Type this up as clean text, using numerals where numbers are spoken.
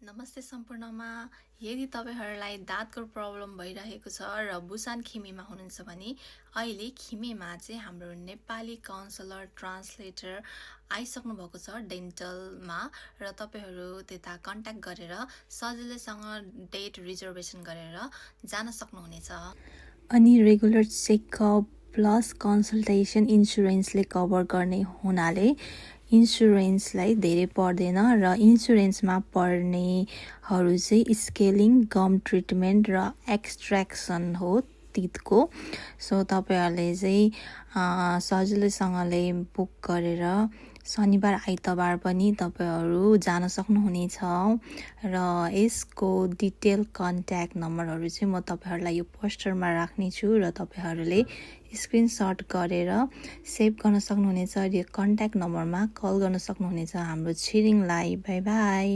नमस्ते सम्पूर्णमा। यदि तपाईहरुलाई दाँतको प्रब्लम भइरहेको छ र बुसान खिमीमा हुनुहुन्छ भने अहिले खिमीमा चाहिँ हाम्रो नेपाली काउन्सलर ट्रान्सलेटर आइसक्नु भएको छ डेन्टलमा र तपाईहरु त्यता कन्ट्याक्ट गरेर सजिलैसँग डेट रिजर्भेसन गरेर जान सक्नुहुनेछ। अनि रेगुलर चेकअप प्लस कन्सल्टेसन इन्स्योरेन्सले कभर गर्ने हुनाले इन्स्योरेन्सलाई धेरै पर्दैन र इन्स्योरेन्समा पर्नेहरू चाहिँ स्केलिङ, गम ट्रिटमेन्ट र एक्सट्र्याक्सन हो तितको। सो तपाईहरुले चाहिँ सजिलैसँगले बुक गरेर शनिबार आइतबार पनि तपाईहरु जान सक्नुहुनेछ र यसको डिटेल कन्ट्याक्ट नम्बरहरू चाहिँ म तपाईहरुलाई यो पोस्टरमा राख्ने छु र तपाईहरुले स्क्रिनशट गरेर सेभ गर्न सक्नुहुनेछ र कन्ट्याक्ट नम्बरमा कल गर्न सक्नुहुनेछ हाम्रो छिरिङलाई। Bye bye.